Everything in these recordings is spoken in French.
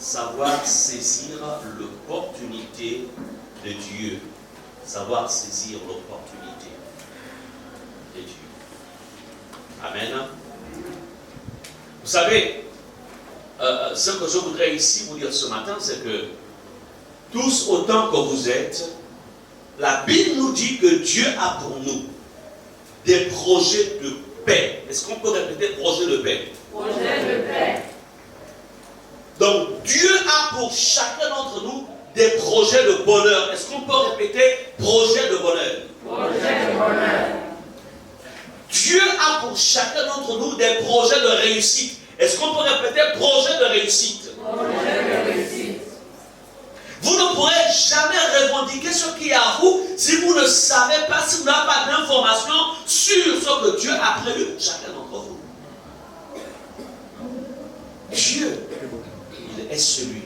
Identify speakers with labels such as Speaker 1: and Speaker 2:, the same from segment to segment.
Speaker 1: savoir saisir l'opportunité de Dieu. Savoir saisir l'opportunité de Dieu. Amen. Vous savez, ce que je voudrais ici vous dire ce matin, c'est que tous autant que vous êtes, la Bible nous dit que Dieu a pour nous des projets de paix. Est-ce qu'on peut répéter projet de paix?
Speaker 2: Projet de paix.
Speaker 1: Donc Dieu a pour chacun d'entre nous des projets de bonheur. Est-ce qu'on peut répéter projet de bonheur?
Speaker 2: Projet de bonheur.
Speaker 1: Dieu a pour chacun d'entre nous des projets de réussite. Est-ce qu'on peut répéter projet de réussite?
Speaker 2: Projet de réussite.
Speaker 1: Vous ne pourrez jamais revendiquer ce qui est à vous si vous ne savez pas, si vous n'avez pas d'informations sur ce que Dieu a prévu pour chacun d'entre vous. Dieu, il est celui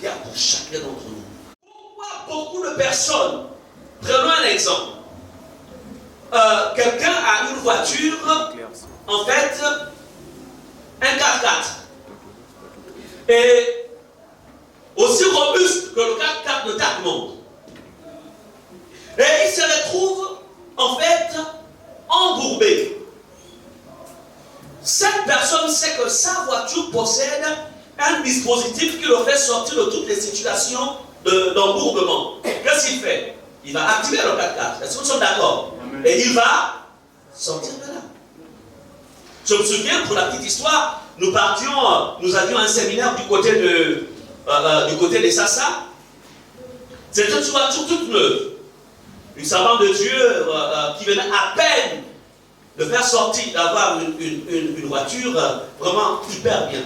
Speaker 1: qui a pour chacun d'entre nous. Pourquoi beaucoup de personnes, prenons un exemple, quelqu'un a une voiture, en fait, un 4x4, et aussi robuste que le 4x4 de tout le monde. Et il se retrouve, en fait, embourbé. Cette personne sait que sa voiture possède un dispositif qui le fait sortir de toutes les situations d'embourbement. Qu'est-ce qu'il fait? Il va activer le 4x4. Est-ce que nous sommes d'accord? Et il va sortir de là. Je me souviens, pour la petite histoire, nous avions un séminaire du côté de Sassa. C'était une voiture toute neuve. Une servante de Dieu qui venait à peine de faire sortir, d'avoir une voiture vraiment hyper bien.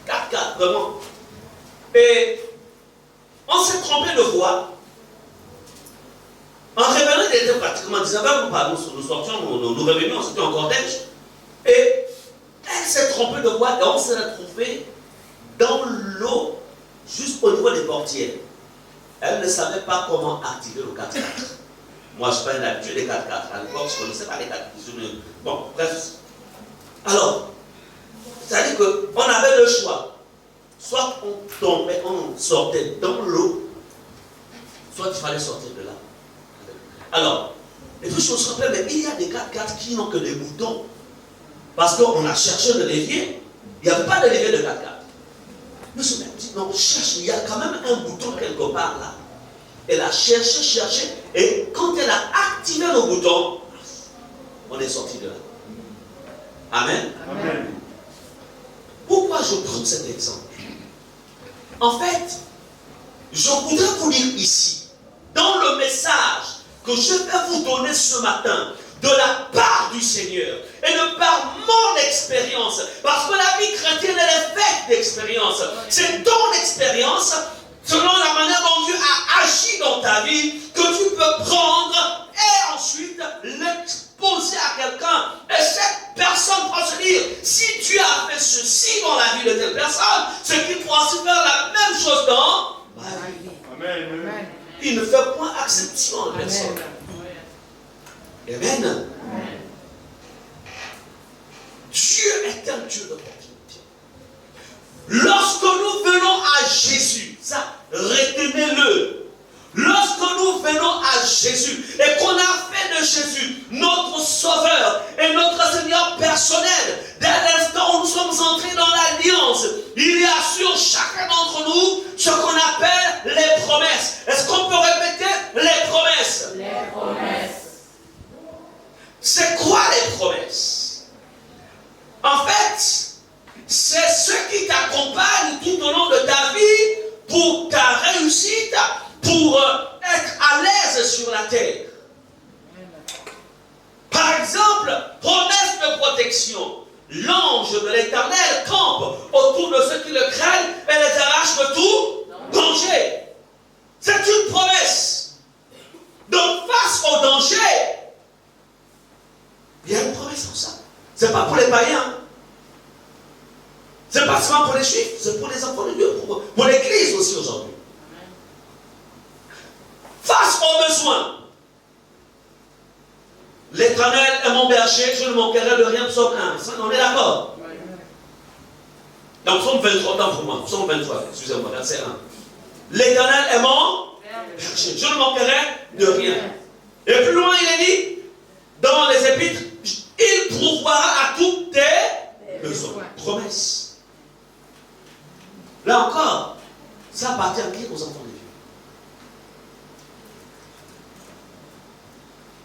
Speaker 1: 4x4, vraiment. Et on s'est trompé de voie. En revenant, il était pratiquement 19h, nous sortions, nous revenions, c'était en cortège. Et elle s'est trompée de voie et on s'est retrouvé dans l'eau, juste au niveau des portières. Elle ne savait pas comment activer le 4x4. Moi, je ne suis pas un habitué des 4x4. À l'époque, je ne connaissais pas les 4x4. Bon, bref. Alors, c'est-à-dire qu'on avait le choix. Soit on tombait, on sortait dans l'eau, soit il fallait sortir de là. Alors, et puis je me suis rappelé, mais il y a des 4x4 qui n'ont que des boutons. Parce qu'on a cherché le levier. Il n'y avait pas de levier de 4x4. Je me suis dit, non, cherche, il y a quand même un bouton quelque part là. Elle a cherché, et quand elle a activé le bouton, on est sorti de là. Amen.
Speaker 2: Amen.
Speaker 1: Pourquoi je prends cet exemple? En fait, je voudrais vous dire ici, dans le message que je vais vous donner ce matin, de la part du Seigneur, et de par mon expérience, parce que la vie chrétienne, elle est faite d'expérience. C'est ton expérience, selon la manière dont Dieu a agi dans ta vie, que tu peux prendre et ensuite l'exposer à quelqu'un. Et cette personne pourra se dire, si Dieu a fait ceci dans la vie de telle personne, c'est qu'il pourra aussi faire la même chose dans ma vie.
Speaker 2: Amen. Amen.
Speaker 1: Il ne fait point exception à personne. Amen.
Speaker 2: Amen.
Speaker 1: Dieu est un Dieu d'opportunité. Lorsque nous venons à Jésus, ça, retenez-le. Lorsque nous venons à Jésus et qu'on a fait de Jésus notre Sauveur et notre Seigneur personnel, dès l'instant où nous sommes entrés dans l'alliance, il y a sur chacun d'entre nous ce qu'on appelle les promesses. Est-ce qu'on peut répéter les promesses?
Speaker 2: Les promesses.
Speaker 1: C'est quoi les promesses? En fait, c'est ce qui t'accompagne tout au long de ta vie pour ta réussite, pour être à l'aise sur la terre. Par exemple, promesse de protection. L'ange de l'Éternel campe autour de ceux qui le craignent et les arrache de tout danger. C'est une promesse. Donc face au danger, il y a une promesse en ça. Ce n'est pas pour les païens. Ce n'est pas seulement pour les juifs, c'est pour les enfants de Dieu, pour l'Église aussi aujourd'hui. Face aux besoins. L'Éternel est mon berger, je ne manquerai de rien, psaume 1. Ça, on est d'accord. Donc, Psaume 23, dans pour moi, Psaume 23, excusez-moi, verset 1. L'Éternel est mon berger, je ne manquerai de rien. Et plus loin, il est dit, dans les épîtres, il pourvoira à tous tes besoins. Promesse. Là encore, ça appartient à qui? Aux enfants de Dieu.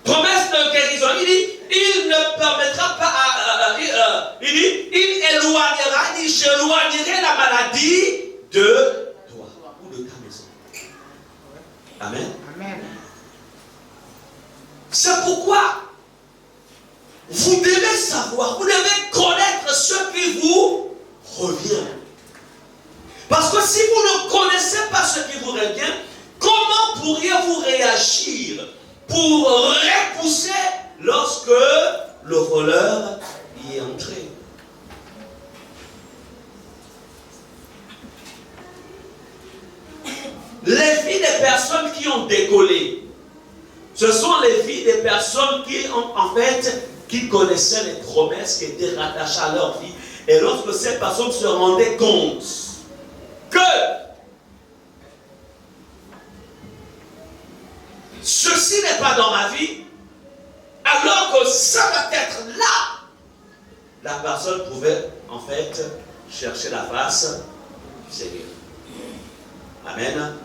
Speaker 1: Promesse de guérison. Il dit, il ne permettra pas il dit, il éloignera, il dit, j'éloignerai la maladie de toi ou de ta maison. Amen.
Speaker 2: Amen.
Speaker 1: C'est pourquoi vous devez savoir, vous devez connaître ce qui vous revient. Parce que si vous ne connaissez pas ce qui vous revient, comment pourriez-vous réagir pour repousser lorsque le voleur y est entré? Les vies des personnes qui ont décollé, ce sont les vies des personnes qui ont en fait, qui connaissaient les promesses qui étaient rattachées à leur vie. Et lorsque ces personnes se rendaient compte que ceci n'est pas dans ma vie, alors que ça va être là, la personne pouvait en fait chercher la face du Seigneur. Amen.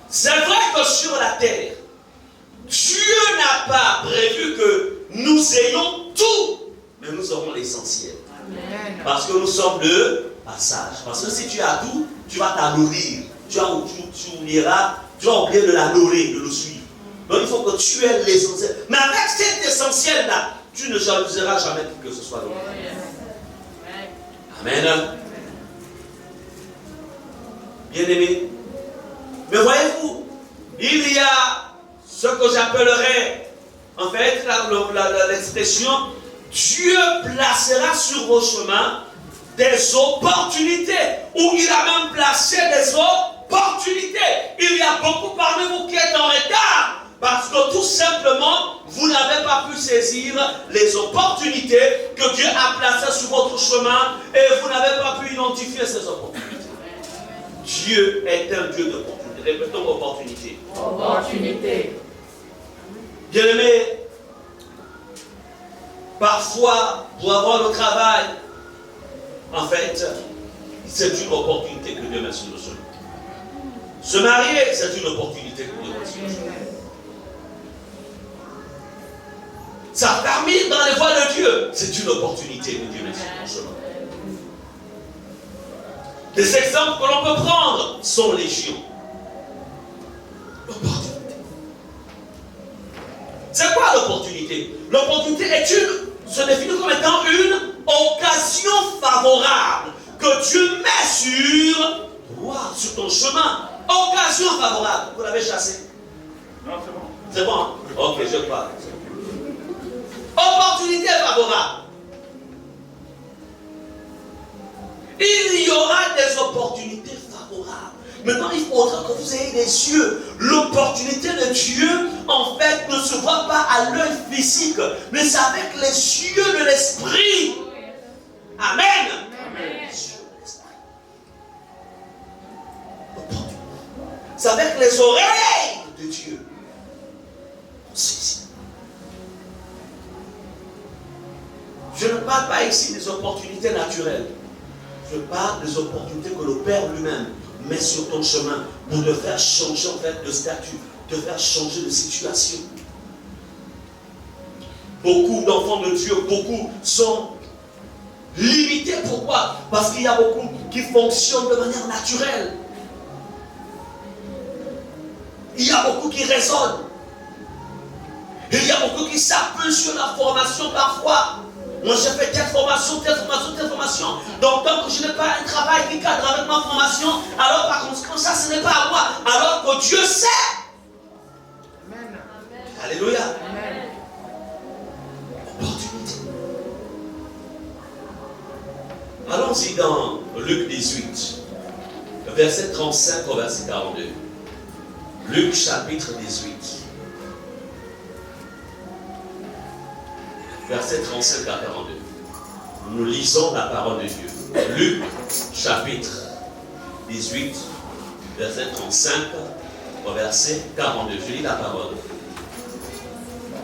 Speaker 1: C'est vrai que sur la terre, Dieu n'a pas prévu que nous ayons tout, mais nous aurons l'essentiel. Parce que nous sommes de passage. Parce que si tu as tout, tu vas t'en nourrir. Tu oublieras, tu vas oublier de la nourrir, de le suivre. Donc il faut que tu aies l'essentiel. Mais avec cet essentiel-là, tu ne jalouseras jamais que ce soit d'autre. Amen. Bien-aimés. Mais voyez-vous, il y a ce que j'appellerais, en fait, l'expression, Dieu placera sur vos chemins des opportunités, ou il a même placé des opportunités. Il y a beaucoup parmi vous qui êtes en retard, parce que tout simplement, vous n'avez pas pu saisir les opportunités que Dieu a placées sur votre chemin, et vous n'avez pas pu identifier ces opportunités. Dieu est un Dieu d'opportunités. Répétons opportunité.
Speaker 2: Opportunité.
Speaker 1: Bien-aimés, parfois, pour avoir le travail, en fait, c'est une opportunité que Dieu met sur le chemin. Se marier, c'est une opportunité que Dieu met sur le chemin. S'affermir dans les voies de Dieu, c'est une opportunité que Dieu met sur le chemin. Des exemples que l'on peut prendre sont légion. L'opportunité. C'est quoi l'opportunité? L'opportunité se définit comme étant une occasion favorable que Dieu met sur toi, sur ton chemin. Occasion favorable. Vous l'avez chassé?
Speaker 3: Non, c'est bon.
Speaker 1: C'est bon, hein? Ok, je parle. Opportunité favorable. Il y aura des opportunités favorables. Maintenant, il faudra que vous ayez des yeux. L'opportunité de Dieu, en fait, ne se voit pas à l'œil physique, mais c'est avec les yeux de l'esprit. Amen.
Speaker 2: Amen.
Speaker 1: Les yeux de l'esprit. L'opportunité. C'est avec les oreilles de Dieu. Je ne parle pas ici des opportunités naturelles. Je parle des opportunités que le Père lui-même met sur ton chemin pour te faire changer en fait de statut, te faire changer de situation. Beaucoup d'enfants de Dieu, beaucoup sont limités. Pourquoi? Parce qu'il y a beaucoup qui fonctionnent de manière naturelle. Il y a beaucoup qui raisonnent. Il y a beaucoup qui s'appuient sur la formation parfois. Moi, j'ai fait telle formation, telle formation, telle formation. Donc, tant que je n'ai pas un travail qui cadre avec ma formation, alors par conséquent, ça, ce n'est pas à moi. Alors que Dieu sait.
Speaker 2: Amen.
Speaker 1: Alléluia.
Speaker 2: Amen.
Speaker 1: Opportunité. Allons-y dans Luc 18, verset 35 au verset 42. Luc chapitre 18. versets 35 à 42. Nous lisons la parole de Dieu. Luc, chapitre 18, verset 35 au verset 42. Je lis la parole.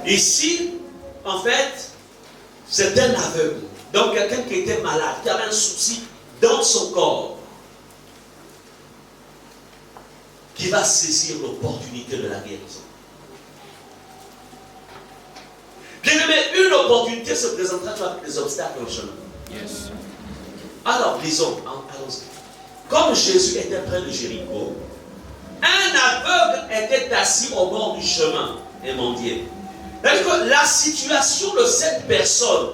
Speaker 1: Ici, en fait, c'est un aveugle. Donc quelqu'un qui était malade, qui avait un souci dans son corps, qui va saisir l'opportunité de la guérison. Bien aimé, une opportunité se présentera avec des obstacles au chemin.
Speaker 3: Yes.
Speaker 1: Alors, lisons, allons-y. Comme Jésus était près de Jéricho, un aveugle était assis au bord du chemin et mendiait. C'est-à-dire que la situation de cette personne,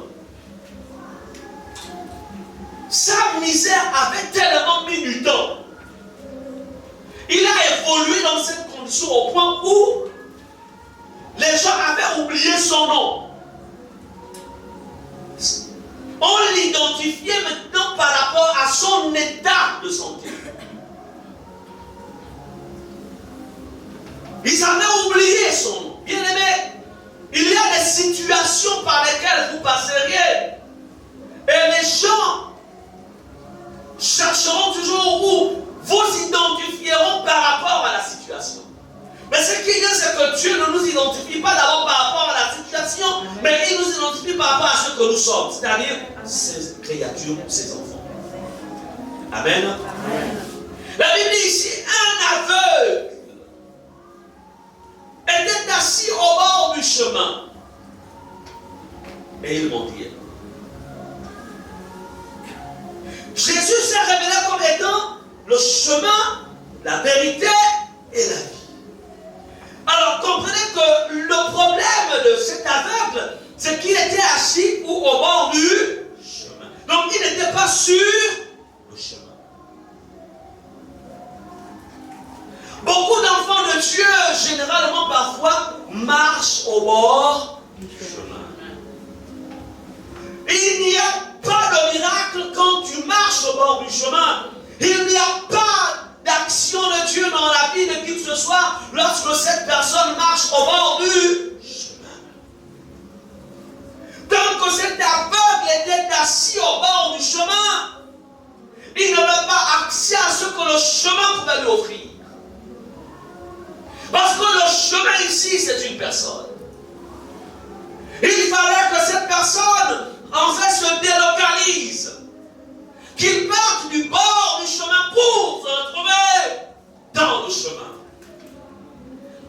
Speaker 1: sa misère avait tellement mis du temps. Il a évolué dans cette condition au point où les gens avaient oublié son nom. On l'identifiait maintenant par rapport à son état de santé. Ils avaient oublié son nom. Bien aimé, il y a des situations par lesquelles vous passeriez. Et les gens chercheront toujours où vous identifieront par rapport à la situation. Mais ce qui est bien, c'est que Dieu ne nous identifie pas d'abord par rapport à la situation, mais il nous identifie par rapport à ce que nous sommes, c'est-à-dire ses créatures, ses enfants. Amen. Amen. La Bible dit ici, un aveugle était assis au bord du chemin et il mendiait. Jésus s'est révélé comme étant le chemin, la vérité et la vie. Alors comprenez que le problème de cet aveugle, c'est qu'il était assis au bord du chemin. Donc il n'était pas sur le chemin. Beaucoup d'enfants de Dieu, généralement parfois, marchent au bord du chemin. Il n'y a pas de miracle quand tu marches au bord du chemin. Il n'y a pas d'action de Dieu dans la vie de qui que ce soit lorsque cette personne marche au bord du chemin. Tant que cet aveugle était assis au bord du chemin, il n'avait pas accès à ce que le chemin pouvait lui offrir. Parce que le chemin ici, c'est une personne. Il fallait que cette personne, en fait, se délocalise. Qu'il parte du bord du chemin pour se retrouver dans le chemin.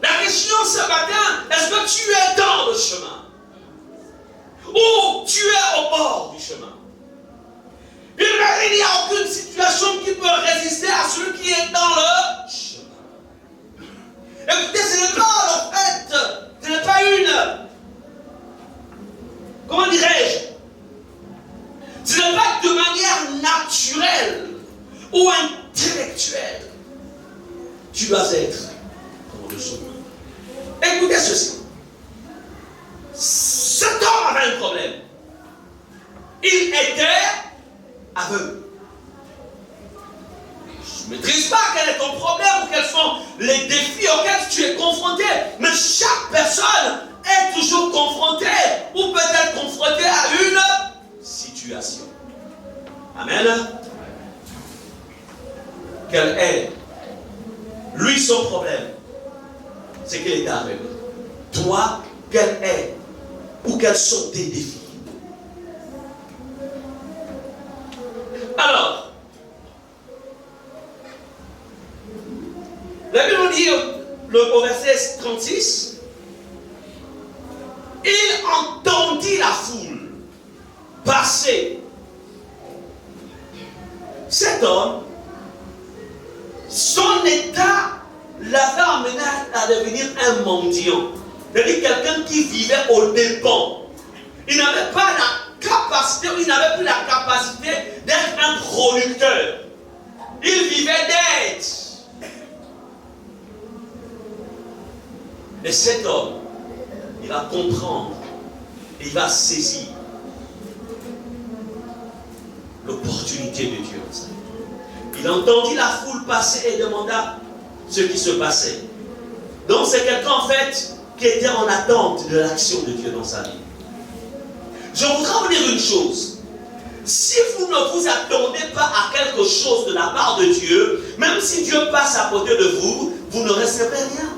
Speaker 1: La question ce matin, est-ce que tu es dans le chemin? Ou tu es au bord du chemin? Il n'y a aucune situation qui peut résister à celui qui est dans le chemin. Écoutez, ce n'est pas le fait, ce n'est pas une, comment dirais-je, ce n'est pas de manière naturelle ou intellectuelle. Tu dois être dans le chemin. Écoutez ceci. Cet homme avait un problème. Il était aveugle. Je ne maîtrise pas quel est ton problème ou quels sont les défis auxquels tu es confronté. Mais chaque personne est toujours confrontée ou peut être confrontée à une situation. Amen. Quel est lui son problème? C'est qu'il est aveugle. Toi, quel est ou quels sont tes défis? Alors, la Bible dit au verset 36, il entendit la foule passer. Cet homme, son état l'avait amené à devenir un mendiant. C'est-à-dire quelqu'un qui vivait aux dépens. Il n'avait pas la capacité, il n'avait plus la capacité d'être un producteur. Il vivait d'aide. Et cet homme, il va comprendre, il va saisir l'opportunité de Dieu. Il entendit la foule passer et demanda ce qui se passait. Donc c'est quelqu'un en fait qui était en attente de l'action de Dieu dans sa vie. Je voudrais vous dire une chose. Si vous ne vous attendez pas à quelque chose de la part de Dieu, même si Dieu passe à côté de vous, vous ne recevrez rien.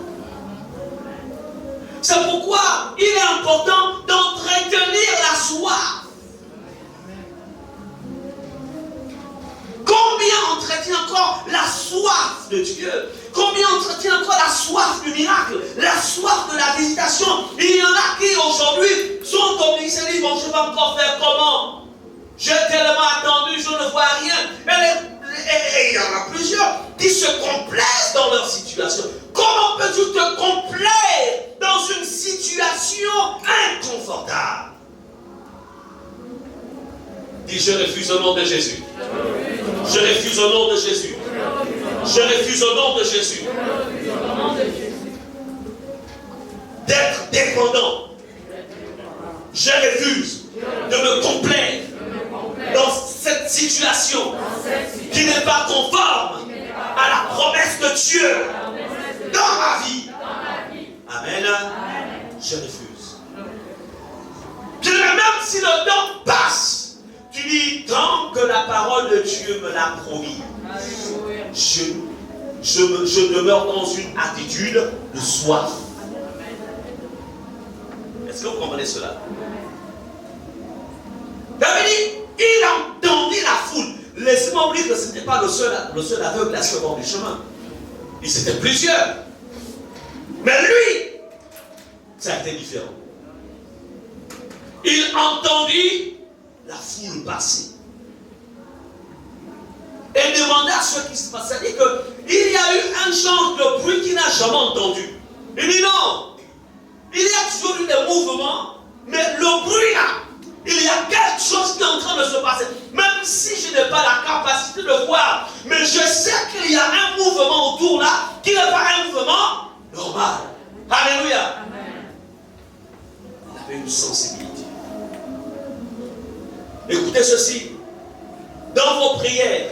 Speaker 1: C'est pourquoi il est important d'entretenir la soif. Combien entretient encore la soif de Dieu? Combien entretient encore la soif du miracle? La soif de la visitation? Il y en a qui aujourd'hui sont obligés et disent, bon, je vais encore faire comment? J'ai tellement attendu, je ne vois rien. Et il y en a plusieurs qui se complaisent dans leur situation. Comment peux-tu te complaire dans une situation inconfortable? Dis, je refuse au nom de Jésus. Je refuse au nom de Jésus. Je refuse au nom de Jésus. D'être dépendant. Je refuse de me complaire dans cette situation qui n'est pas conforme à la promesse de Dieu dans ma vie. Amen. Je refuse. Je dirais même si le temps passe, tu dis tant que la parole de Dieu me l'a promis, je demeure dans une attitude de soif. Est-ce que vous comprenez cela? David dit, il entendit la foule. Laissez-moi oublier que ce n'était pas le seul aveugle à ce bord du chemin. Ils étaient plusieurs. Mais lui, ça a été différent. Il entendit la foule passer. Et demanda ce qui se passait. Il dit qu'il y a eu un genre de bruit qu'il n'a jamais entendu. Il dit non. Il y a toujours eu des mouvements, mais le bruit là, il y a quelque chose qui est en train de se passer. Même si je n'ai pas la capacité de voir, mais je sais qu'il y a un mouvement autour là, qui n'est pas un mouvement normal. Alléluia. Il avait une sensibilité. Écoutez ceci. Dans vos prières,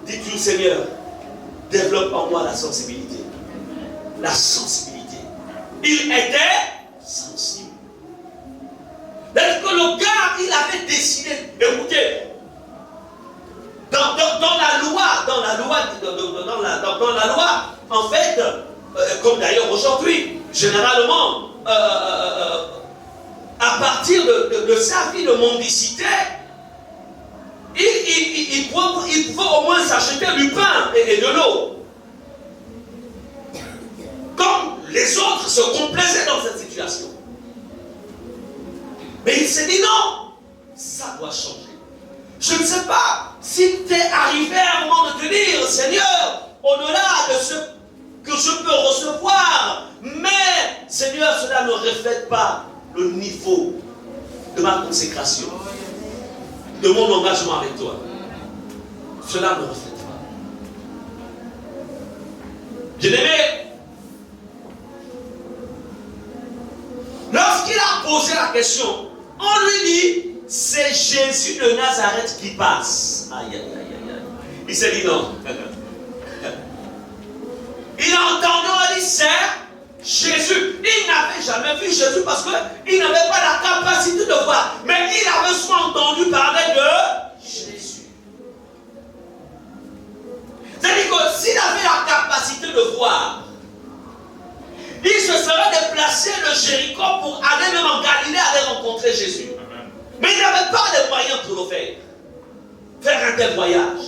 Speaker 1: dites-vous, Seigneur, développe en moi la sensibilité. La sensibilité. Il était sensible. Parce que le gars, il avait décidé. Écoutez, dans la loi, en fait, comme d'ailleurs aujourd'hui, généralement, à partir de sa vie de mendicité, il pouvait au moins s'acheter du pain et de l'eau. Comme les autres se complaisaient dans cette situation. Mais il s'est dit non, ça doit changer. Je ne sais pas si tu es arrivé à un moment de te dire, Seigneur, au-delà de ce que je peux recevoir, mais Seigneur, cela ne reflète pas le niveau de ma consécration, de mon engagement avec toi. Cela ne reflète pas. Bien-aimé, lorsqu'il a posé la question, on lui dit, c'est Jésus de Nazareth qui passe. Aïe, aïe, aïe, aïe. Il s'est dit non. Il a entendu, on a dit, c'est Jésus. Il n'avait jamais vu Jésus parce qu'il n'avait pas la capacité de voir. Mais il avait souvent entendu parler de Jésus. C'est-à-dire que s'il avait la capacité de voir, il se serait déplacé de Jéricho pour aller même en Galilée, aller rencontrer Jésus. Mais il n'avait pas les moyens pour le faire. Faire un tel voyage.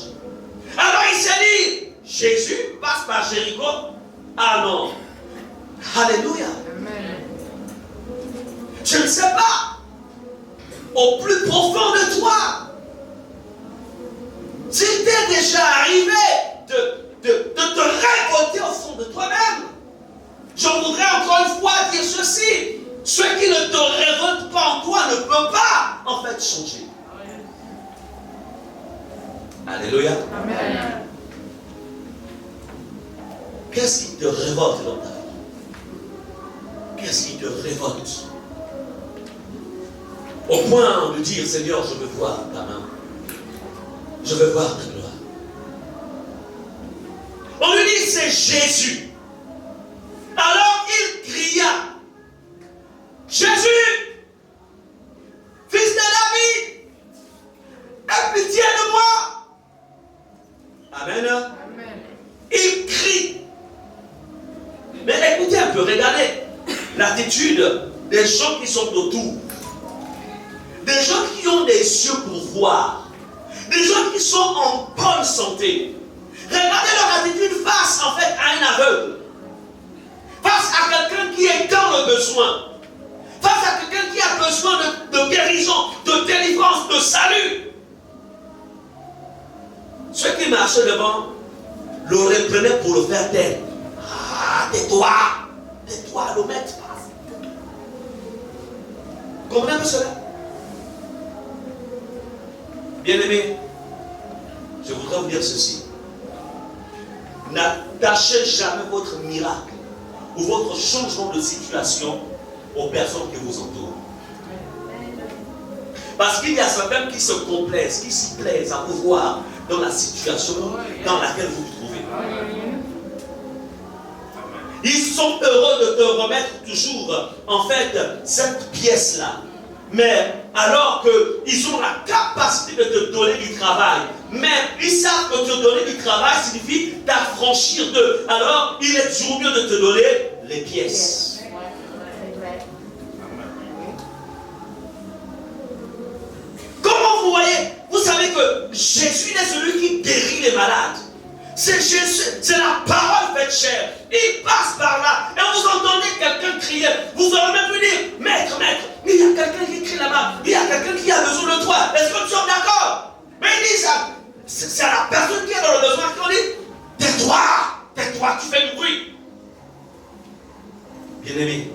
Speaker 1: Alors il s'est dit, Jésus passe par Jéricho. Ah non. Alléluia. Je ne sais pas. Au plus profond de toi, s'il t'est déjà arrivé de te révolter au fond de toi-même, je voudrais encore une fois dire ceci. Ce qui ne te révolte pas en toi ne peut pas en fait changer. Alléluia. Amen. Qu'est-ce qui te révolte dans ta vie? Qu'est-ce qui te révolte? Au point de dire, Seigneur, je veux voir ta main. Je veux voir ta gloire. On lui dit, c'est Jésus. Alors il cria, Jésus, Fils pitié de moi. Amen.
Speaker 2: Amen.
Speaker 1: Il crie. Mais écoutez un peu, regardez l'attitude des gens qui sont autour. Des gens qui ont des yeux pour voir. Des gens qui sont en bonne santé. Regardez leur attitude face en fait à un aveugle. Face à quelqu'un qui est dans le besoin. Face à quelqu'un qui a besoin de guérison, de délivrance, de salut. Ceux qui marchaient devant le reprenaient pour le faire taire. Ah, tais-toi, le maître passe. Comprenez cela? Bien-aimés, je voudrais vous dire ceci. N'attachez jamais votre miracle ou votre changement de situation aux personnes qui vous entourent. Parce qu'il y a certains qui se complaisent, qui s'y plaisent à vous voir dans la situation dans laquelle vous vous trouvez. Ils sont heureux de te remettre toujours, en fait, cette pièce-là. Mais alors qu'ils ont la capacité de te donner du travail, mais ils savent que te donner du travail signifie t'affranchir d'eux. Alors, il est toujours mieux de te donner les pièces. Comment vous voyez? Vous savez que Jésus est celui qui guérit les malades. C'est Jésus, c'est la parole faite chair. Il passe par là et vous entendez quelqu'un crier. Vous aurez même pu dire, maître, il y a quelqu'un qui crie là-bas. Il y a quelqu'un qui a besoin de toi. Est-ce que nous sommes d'accord? Mais il dit ça. C'est la personne qui est dans le besoin qui dit, tais-toi, tu fais du bruit. Bien-aimé.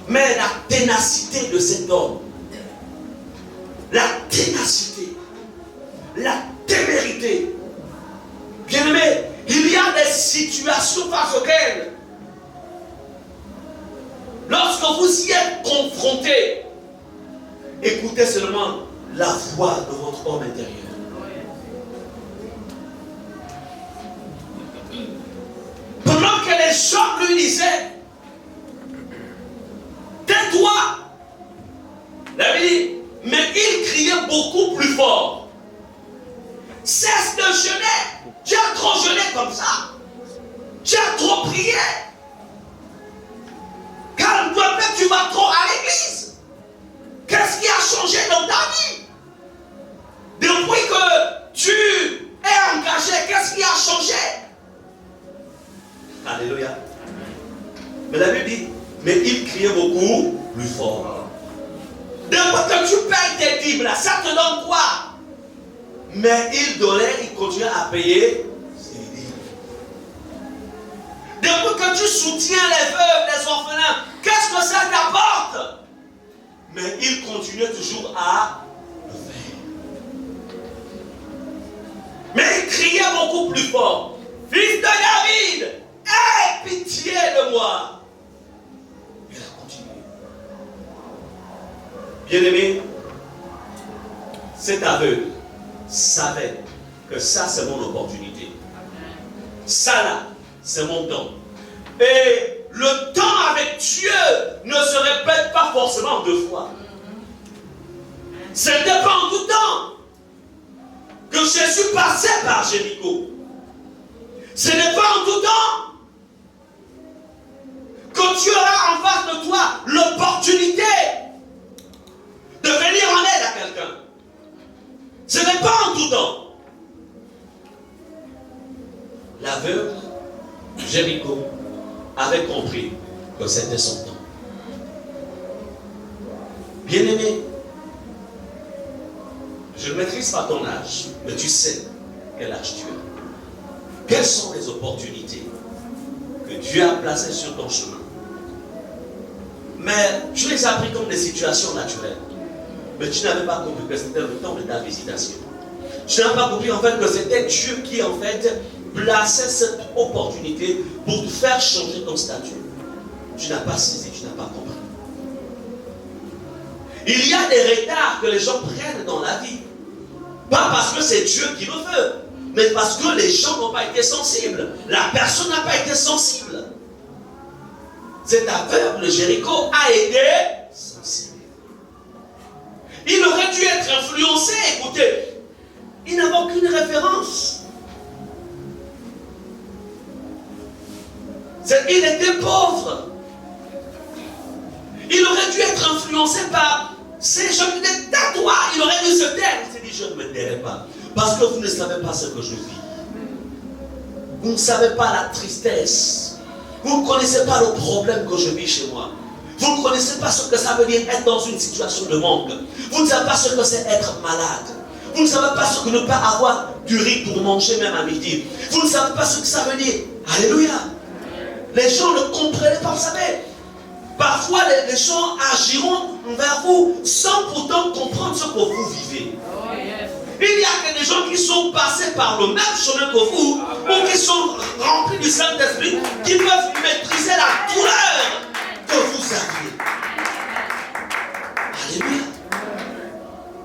Speaker 1: Mais la ténacité de cet homme, la ténacité, la témérité. Bien-aimé, il y a des situations face auxquelles, lorsque vous y êtes confrontés, écoutez seulement la voix de votre homme intérieur. Pendant que les gens lui disaient, tais-toi, la Bible dit, mais il criait beaucoup plus fort. Cesse de jeûner. Tu as trop jeûné comme ça. Tu as trop prié. Calme-toi, mais tu vas trop à l'église. Qu'est-ce qui a changé dans ta vie? Depuis que tu es engagé, qu'est-ce qui a changé? Alléluia. Mais la Bible dit, mais il criait beaucoup plus fort. Depuis que tu payes tes dîmes, ça te donne quoi? Mais il donnait, il continuait à payer ses dîmes. Depuis que tu soutiens les veuves, les orphelins, qu'est-ce que ça t'apporte? Mais il continuait toujours à le faire. Mais il criait beaucoup plus fort. Fils de David, aie pitié de moi. Il a continué. Bien-aimé, cet aveugle savait que ça c'est mon opportunité. Ça là, c'est mon temps. Et le temps avec Dieu ne se répète pas forcément deux fois. Ce n'était pas en tout temps que Jésus passait par Jéricho. Ce n'est pas en tout temps que tu auras en face de toi l'opportunité de venir en aide à quelqu'un. Ce n'est pas en tout temps. L'aveugle Jéricho avait compris que c'était son temps. Bien-aimé, je ne maîtrise pas ton âge, mais tu sais quel âge tu as. Quelles sont les opportunités que Dieu a placées sur ton chemin? Mais tu les as pris comme des situations naturelles. Mais tu n'avais pas compris que c'était le temps de ta visitation. Tu n'as pas compris en fait que c'était Dieu qui en fait plaçait cette opportunité pour te faire changer ton statut. Tu n'as pas saisi, tu n'as pas compris. Il y a des retards que les gens prennent dans la vie. Pas parce que c'est Dieu qui le veut, mais parce que les gens n'ont pas été sensibles. La personne n'a pas été sensible. Cet aveugle Jéricho a été sensible. être influencé, écoutez, il n'avait aucune référence. Il était pauvre. Il aurait dû être influencé par ces gens qui étaient à toi. Il aurait dû se taire. Il s'est dit, je ne me tairai pas. Parce que vous ne savez pas ce que je vis. Vous ne savez pas la tristesse. Vous ne connaissez pas le problème que je vis chez moi. Vous ne connaissez pas ce que ça veut dire être dans une situation de manque. Vous ne savez pas ce que c'est être malade. Vous ne savez pas ce que ne pas avoir du riz pour manger même à midi. Vous ne savez pas ce que ça veut dire. Alléluia. Les gens ne comprenaient pas, vous savez. Parfois, les gens agiront vers vous sans pourtant comprendre ce que vous vivez.
Speaker 2: Oh, yes.
Speaker 1: Il y a que des gens qui sont passés par le même chemin que vous, ou qui sont remplis du Saint-Esprit, qui peuvent maîtriser la douleur que vous aviez. Alléluia.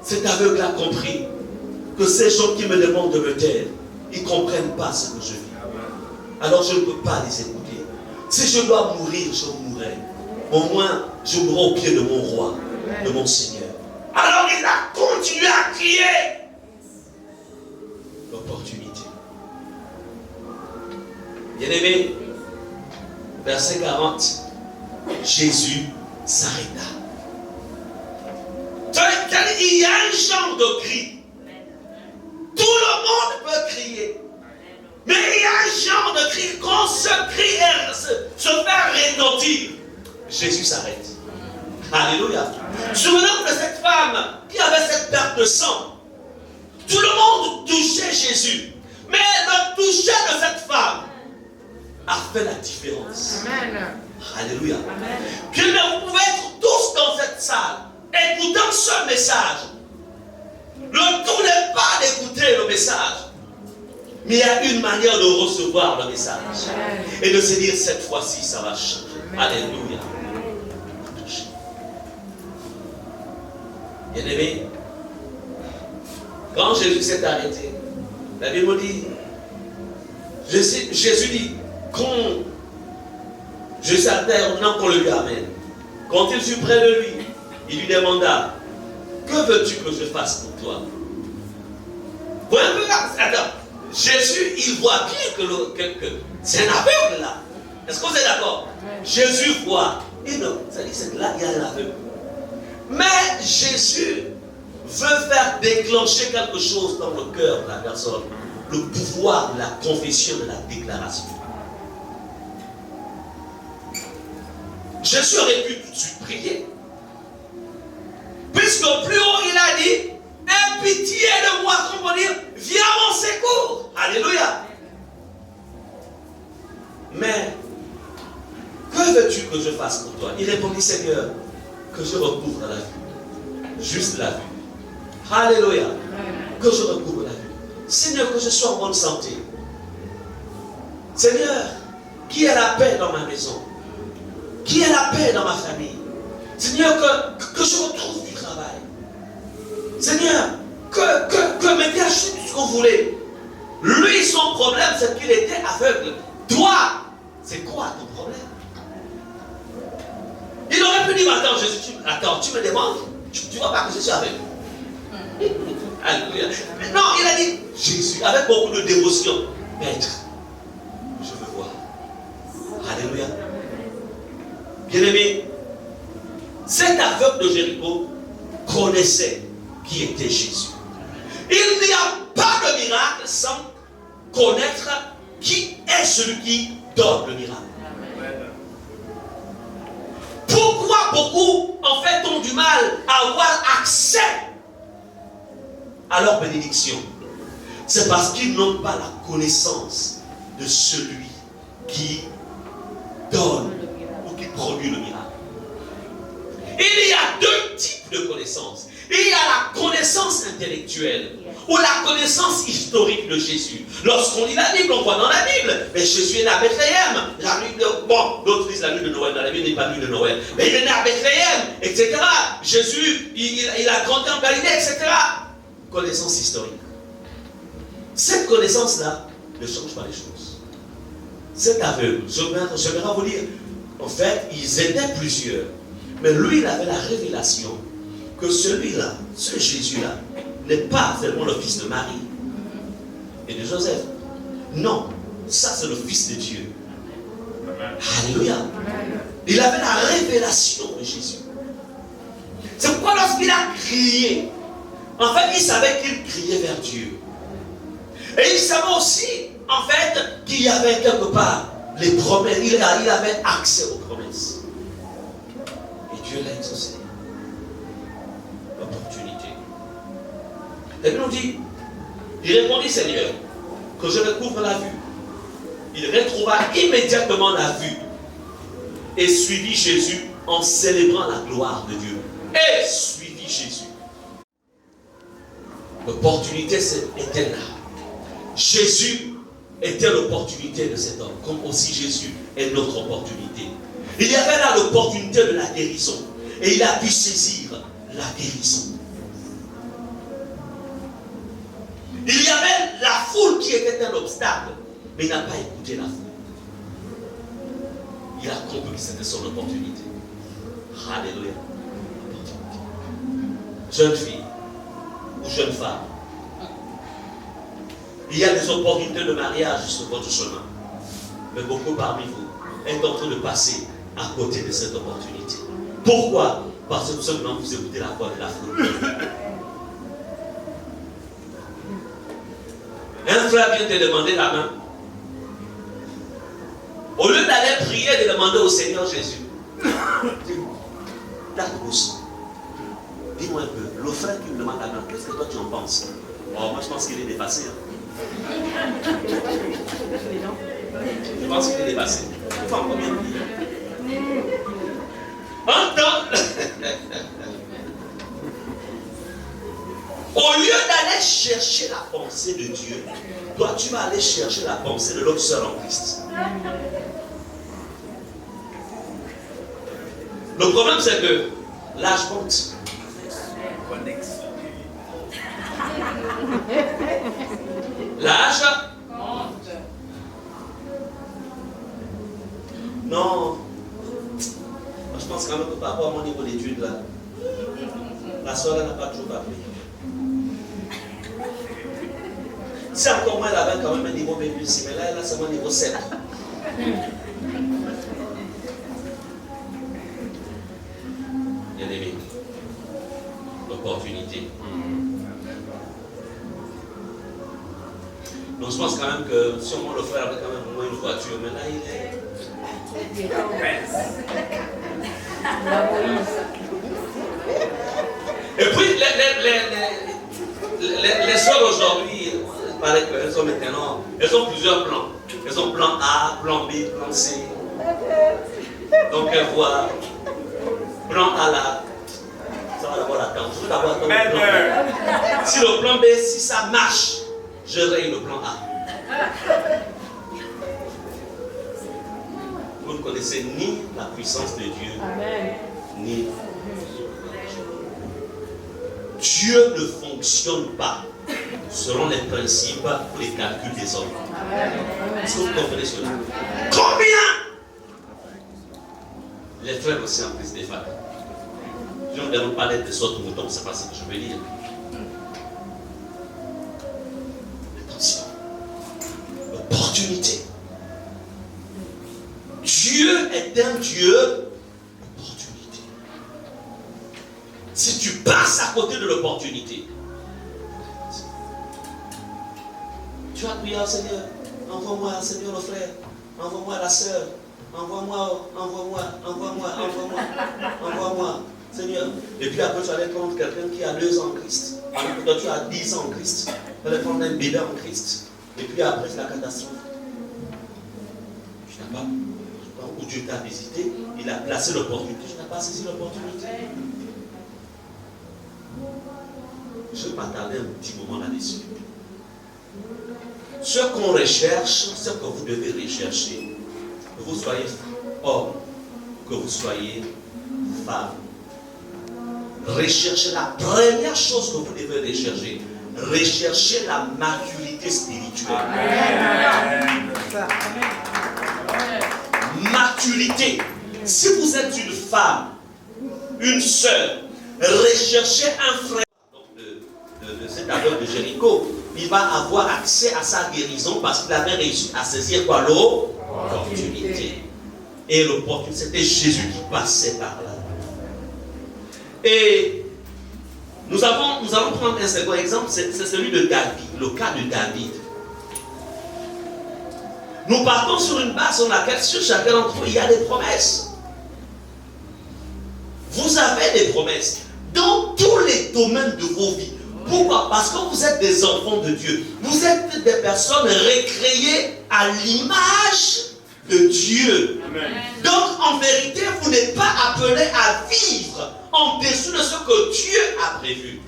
Speaker 1: Cet aveugle a compris que ces gens qui me demandent de me taire, ils ne comprennent pas ce que je vis. Alors je ne peux pas les écouter. Si je dois mourir, je mourrai. Au moins, je mourrai au pied de mon roi, de mon Seigneur. Alors il a continué à crier. L'opportunité. Bien-aimé, verset 40, Jésus s'arrêta. Il y a un genre de cri. Tout le monde peut crier. Mais il y a un genre de cri. Quand ce cri se fait retentir, Jésus s'arrête. Alléluia. Souvenez-vous de cette femme qui avait cette perte de sang. Tout le monde touchait Jésus. Mais le toucher de cette femme a fait la différence.
Speaker 2: Amen.
Speaker 1: Alléluia. Que vous pouvez être tous dans cette salle, écoutant ce message. Le tout n'est pas d'écouter le message. Mais il y a une manière de recevoir le message. Et de se dire, cette fois-ci, ça va changer. Alléluia. Bien-aimé, quand Jésus s'est arrêté, la Bible dit, Jésus dit, quand Jésus s'est ordonnant qu'on le lui amène. Quand il fut près de lui, il lui demanda, que veux-tu que je fasse pour toi? Voyez un peu là. Attends, Jésus, il voit bien que c'est un aveugle là. Est-ce que vous êtes d'accord? Jésus voit. Et non, ça dit c'est là, il y a un aveugle. Mais Jésus veut faire déclencher quelque chose dans le cœur de la personne. Le pouvoir de la confession, de la déclaration. Jésus aurait pu tout de suite prier. Puisque plus haut il a dit, aie pitié de moi, qu'on peut dire, viens à mon secours. Alléluia. Mais, que veux-tu que je fasse pour toi? Il répondit, Seigneur, que je recouvre la vue. Juste la vue. Alléluia. Que je recouvre la vue. Seigneur, que je sois en bonne santé. Seigneur, qui a la paix dans ma maison? Qui a la paix dans ma famille? Seigneur, que je retrouve du travail. Seigneur, que me cache tout ce qu'on voulait. Lui, son problème, c'est qu'il était aveugle. Toi, c'est quoi ton problème? Il aurait pu dire, attends, Jésus, tu me demandes, tu vois pas que je suis aveugle. Alléluia. Mais non, il a dit, Jésus, avec beaucoup de dévotion, Maître, je veux voir. Alléluia. Bien-aimé, cet aveugle de Jéricho connaissait qui était Jésus. Il n'y a pas de miracle sans connaître qui est celui qui donne le miracle. Pourquoi beaucoup, en fait, ont du mal à avoir accès à leur bénédiction? C'est parce qu'ils n'ont pas la connaissance de celui qui donne ou qui produit le miracle. Il y a deux types de connaissances. Il y a la connaissance intellectuelle ou la connaissance historique de Jésus. Lorsqu'on lit la Bible, on voit dans la Bible, mais Jésus est né à Bethléem. La nuit de, bon, d'autres disent la nuit de Noël, dans la Bible, il n'est pas la nuit de Noël. Mais il est né à Bethléem, etc. Jésus, il a grandi en Galilée, etc. Connaissance historique. Cette connaissance-là ne change pas les choses. Cet aveugle, j'aimerais vous dire, en fait, ils étaient plusieurs. Mais lui, il avait la révélation que celui-là, ce Jésus-là, n'est pas seulement le fils de Marie et de Joseph. Non, ça c'est le fils de Dieu. Alléluia. Il avait la révélation de Jésus. C'est pourquoi lorsqu'il a crié, en fait, il savait qu'il criait vers Dieu. Et il savait aussi, en fait, qu'il y avait quelque part les promesses. Il avait accès aux promesses. Et Dieu l'a exaucé. L'opportunité. Et puis on dit, il répondit, Seigneur, que je recouvre la vue. Il retrouva immédiatement la vue et suivit Jésus en célébrant la gloire de Dieu. Et suivit Jésus. L'opportunité était là. Jésus était l'opportunité de cet homme, comme aussi Jésus est notre opportunité. Il y avait là l'opportunité de la guérison. Et il a pu saisir la guérison. Il y avait la foule qui était un obstacle, mais il n'a pas écouté la foule. Il a compris que c'était son opportunité. Alléluia. Jeune fille ou jeune femme, il y a des opportunités de mariage sur votre chemin. Mais beaucoup parmi vous est en train de passer à côté de cette opportunité. Pourquoi? Parce que tout simplement vous écoutez la voix de la foule. Un frère vient te demander la main. Au lieu d'aller prier et de demander au Seigneur Jésus, la grosse. Dis-moi un peu, le frère qui me demande la main, qu'est-ce que toi tu en penses? Oh, moi je pense qu'il est dépassé. Hein. Je pense qu'il est dépassé. Il faut encore bien dire. Entends. Au lieu d'aller chercher la pensée de Dieu, toi tu vas aller chercher la pensée de l'homme seul en Christ. Le problème c'est que l'âge compte. L'âge compte. Non. Moi, je pense quand même que par rapport à mon niveau d'études là, la soeur n'a pas toujours appris. Si encore moi elle avait quand même un niveau bien plus, mais là elle a seulement niveau 7. Bien aimé, l'opportunité. Donc je pense quand même que sûrement le frère avait quand même au moins une voiture, mais là il est. Et puis les soeurs aujourd'hui, il paraît qu'elles sont maintenant, elles ont plusieurs plans. Elles ont plan A, plan B, plan C. Donc elles voient plan A là, ça va d'abord l'attendre. Je veux d'abord attendre le plan B. Si le plan B, si ça marche, je raye le plan A. Vous ne connaissez ni la puissance de Dieu, ni Dieu ne fonctionne pas selon les principes ou les calculs des hommes. Est-ce que vous comprenez cela? Combien les frères aussi en prise des femmes? Je ne demande pas d'être des sortes de moutons, c'est pas ce que je veux dire. Attention. L'opportunité. Dieu est un Dieu d'opportunité. Si tu passes à côté de l'opportunité, tu vas prier au Seigneur, envoie-moi Seigneur le frère, envoie-moi la soeur, envoie-moi, Seigneur. Et puis après tu vas aller prendre quelqu'un qui a 2 ans en Christ. Alors que toi tu as 10 ans en Christ. Tu vas aller prendre un bébé en Christ. Et puis après c'est la catastrophe. Tu n'as pas, où Dieu t'a visité, il a placé l'opportunité, tu n'as pas saisi l'opportunité. Je vais m'attarder un petit moment là-dessus. Ce qu'on recherche, ce que vous devez rechercher, que vous soyez homme, que vous soyez femme, recherchez la première chose que vous devez rechercher. Recherchez la maturité spirituelle. Amen. Maturité. Si vous êtes une femme, une sœur, rechercher un frère de cet aveugle de Jéricho, il va avoir accès à sa guérison parce qu'il avait réussi à saisir quoi? L'opportunité. Et l'opportunité, c'était Jésus qui passait par là. Et nous allons prendre un second exemple, c'est celui de David, le cas de David. Nous partons sur une base sur laquelle, sur chacun d'entre vous, il y a des promesses. Vous avez des promesses dans tous les domaines de vos vies. Pourquoi? Parce que vous êtes des enfants de Dieu. Vous êtes des personnes recréées à l'image de Dieu. Amen. Donc, en vérité, vous n'êtes pas appelés à vivre en dessous de ce que Dieu a prévu.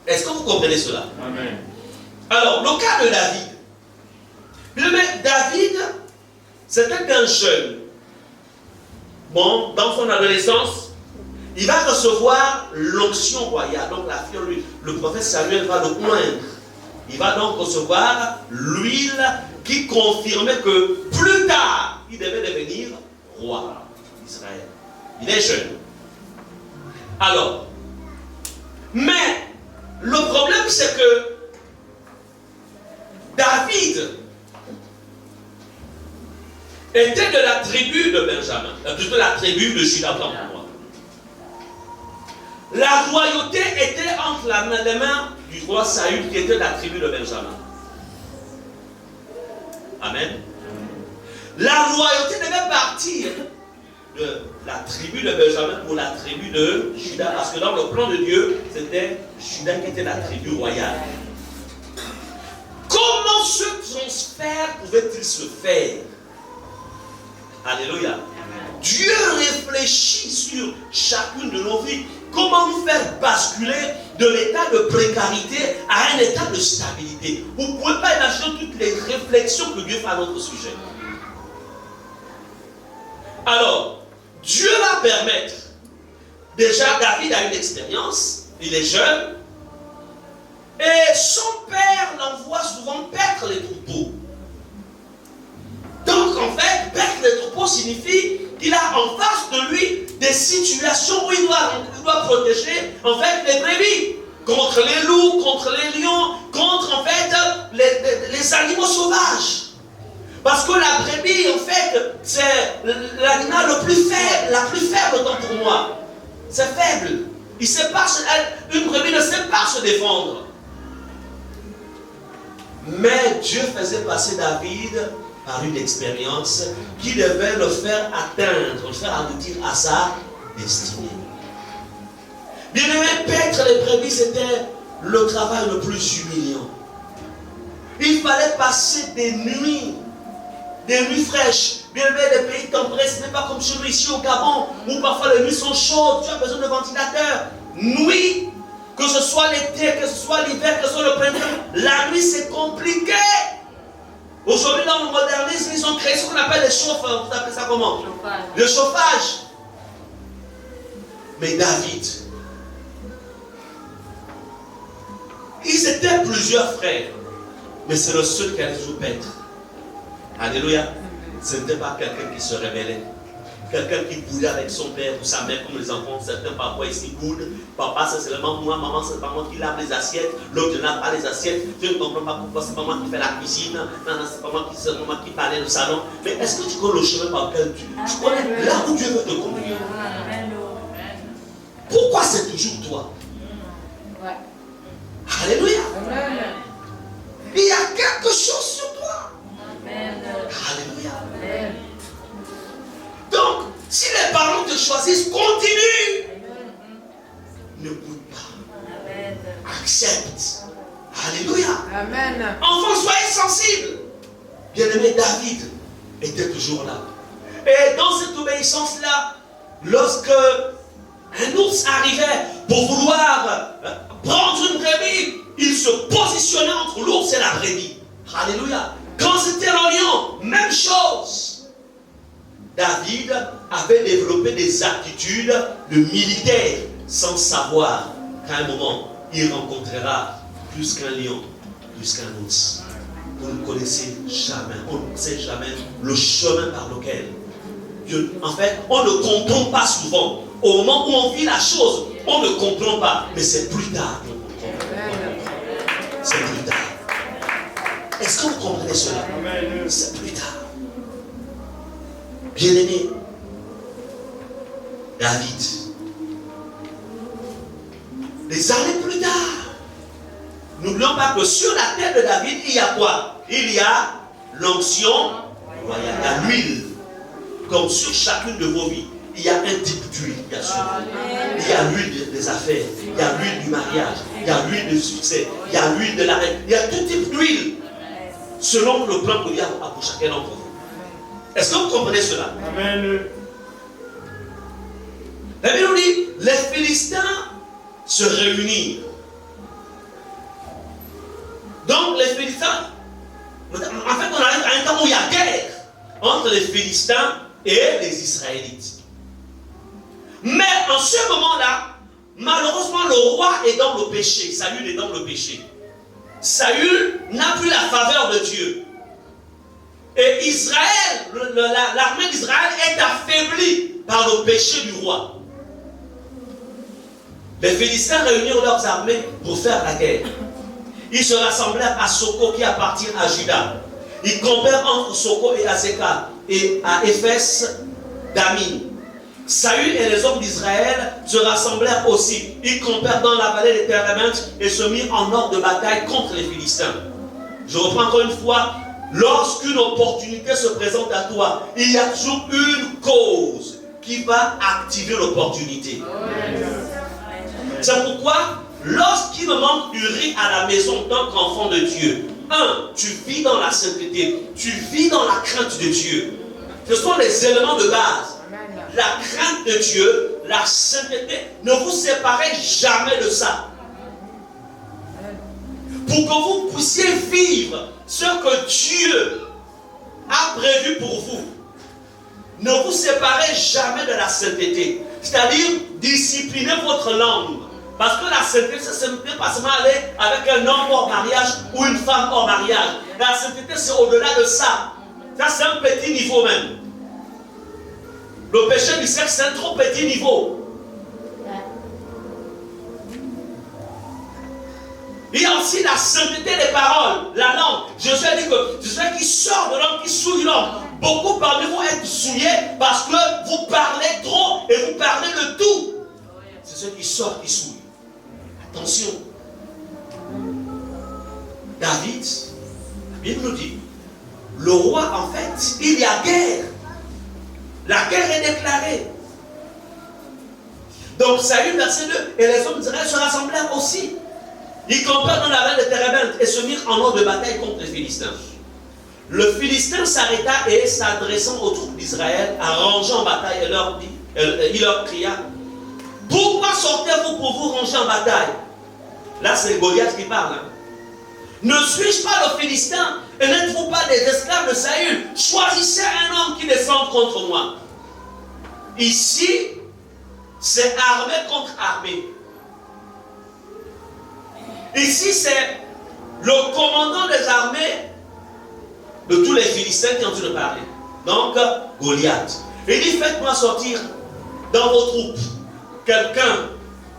Speaker 1: Est-ce que vous comprenez cela? Amen. Alors, le cas de David. David, c'était un jeune. Bon, dans son adolescence, il va recevoir l'onction royale. Donc, la fille, le prophète Samuel va le oindre. Il va donc recevoir l'huile qui confirmait que plus tard, il devait devenir roi d'Israël. Il est jeune. Alors, mais le problème, c'est que David était de la tribu de Benjamin, plutôt la tribu de Juda. La royauté était entre les mains du roi Saül qui était de la tribu de Benjamin. Amen. La royauté devait partir de la tribu de Benjamin pour la tribu de Juda, parce que dans le plan de Dieu, c'était Juda qui était la tribu royale. Comment ce transfert pouvait-il se faire? Alléluia. Dieu réfléchit sur chacune de nos vies. Comment nous faire basculer de l'état de précarité à un état de stabilité? Vous ne pouvez pas imaginer toutes les réflexions que Dieu fait à notre sujet. Alors, Dieu va permettre. Déjà, David a une expérience, il est jeune, et son père l'envoie souvent perdre les troupeaux. Donc, en fait, perdre les troupeaux signifie qu'il a en face de lui des situations où il doit protéger, en fait, les brebis. Contre les loups, contre les lions, contre, en fait, les animaux sauvages. Parce que la brebis, en fait, c'est l'animal le plus faible, la plus faible d'entre moi. C'est faible. Une brebis ne sait pas se défendre. Mais Dieu faisait passer David par une expérience qui devait le faire atteindre, le faire aboutir à sa destinée. Bien aimé, paître les brebis, c'était le travail le plus humiliant. Il fallait passer des nuits fraîches. Bien aimé, les pays tempérés, ce n'est pas comme chez nous ici au Gabon, où parfois les nuits sont chaudes, tu as besoin de ventilateur. Nuit, que ce soit l'été, que ce soit l'hiver, que ce soit le printemps, la nuit c'est compliqué. Aujourd'hui, dans le modernisme, ils ont créé ce qu'on appelle les chauffeurs. Vous appelez ça comment? Chauffage. Le chauffage. Mais David, ils étaient plusieurs frères, mais c'est le seul qui allait sous paître. Alléluia. Ce n'était pas quelqu'un qui se rebellait. Quelqu'un qui boudait avec son père ou sa mère, comme les enfants, certains parfois ici boudent. Papa, c'est seulement moi, maman, c'est pas moi qui lave les assiettes, l'autre ne lave pas les assiettes. Je ne comprends pas pourquoi c'est pas moi qui fais la cuisine, non, c'est pas moi qui parlait le salon. Mais est-ce que tu connais le chemin par lequel tu connais là où Dieu veut te conduire? Pourquoi c'est toujours toi? Alléluia. Il y a quelque chose sur toi. Alléluia. Donc, si les parents te choisissent, continue. Ne boude pas. Accepte. Alléluia.
Speaker 2: Amen.
Speaker 1: Enfants, soyez sensibles. Bien-aimé, David était toujours là. Et dans cette obéissance-là, lorsque un ours arrivait pour vouloir prendre une brebis, il se positionnait entre l'ours et la brebis. Alléluia. Quand c'était le lion, même chose. David avait développé des aptitudes de militaire sans savoir qu'à un moment, il rencontrera plus qu'un lion, plus qu'un ours. Vous ne connaissez jamais, on ne sait jamais le chemin par lequel Dieu. En fait, on ne comprend pas souvent. Au moment où on vit la chose, On ne comprend pas, mais c'est plus tard qu'on comprend. C'est plus tard. Est-ce que vous comprenez cela? C'est plus tard. Bien-aimé, David, des années plus tard, n'oublions pas que sur la tête de David, il y a quoi? Il y a l'onction royale, il y a l'huile. Comme sur chacune de vos vies, il y a un type d'huile, bien sûr. Il y a l'huile des affaires, il y a l'huile du mariage, il y a l'huile du succès, il y a l'huile de la reine, il y a tout type d'huile, selon le plan que Dieu a pour chacun d'entre vous. Est-ce que vous comprenez cela?
Speaker 2: Amen.
Speaker 1: La Bible nous dit, les Philistins se réunirent. Donc les Philistins, en fait on arrive à un temps où il y a guerre entre les Philistins et les Israélites. Mais en ce moment-là, malheureusement le roi est dans le péché, Saül est dans le péché. Saül n'a plus la faveur de Dieu. Et Israël, l'armée d'Israël est affaiblie par le péché du roi. Les Philistins réunirent leurs armées pour faire la guerre. Ils se rassemblèrent à Soko qui appartient à Juda. Ils campèrent entre Soko et Azekah et à Éphès d'Amin. Saül et les hommes d'Israël se rassemblèrent aussi. Ils campèrent dans la vallée des Térébintes et se mirent en ordre de bataille contre les Philistins. Je reprends encore une fois. Lorsqu'une opportunité se présente à toi, il y a toujours une cause qui va activer l'opportunité. C'est pourquoi, lorsqu'il me manque du riz à la maison en tant qu'enfant de Dieu, tu vis dans la sainteté, tu vis dans la crainte de Dieu. Ce sont les éléments de base. La crainte de Dieu, la sainteté, ne vous séparez jamais de ça. Pour que vous puissiez vivre ce que Dieu a prévu pour vous. Ne vous séparez jamais de la sainteté. C'est-à-dire, disciplinez votre langue. Parce que la sainteté, ce n'est pas seulement aller avec un homme hors mariage ou une femme hors mariage. La sainteté, c'est au-delà de ça. Ça, c'est un petit niveau même. Le péché du sexe, c'est un trop petit niveau. Il y a aussi la sainteté des paroles, la langue. Jésus a dit que celui qui sort de l'homme, qui souille l'homme. Beaucoup parmi vous êtes souillés parce que vous parlez trop et vous parlez de tout. C'est celui qui sort qui souille. Attention. David, la Bible nous dit, le roi, en fait, il y a guerre. La guerre est déclarée. Donc, Saül, verset 2, et les hommes d'Israël se rassemblèrent aussi. Ils campèrent dans la vallée de Térébintes et se mirent en ordre de bataille contre les Philistins. Le Philistin s'arrêta et, s'adressant aux troupes d'Israël, arrangeant en bataille, il leur cria, « Pourquoi sortez-vous pour vous ranger en bataille ?» Là, c'est Goliath qui parle. Ne suis-je pas le Philistin et n'êtes-vous pas des esclaves de Saül? Choisissez un homme qui descende contre moi. Ici, c'est armée contre armée. Ici, c'est le commandant des armées de tous les Philistins qui ont dû le parler. Donc, Goliath. Il dit, faites-moi sortir dans vos troupes quelqu'un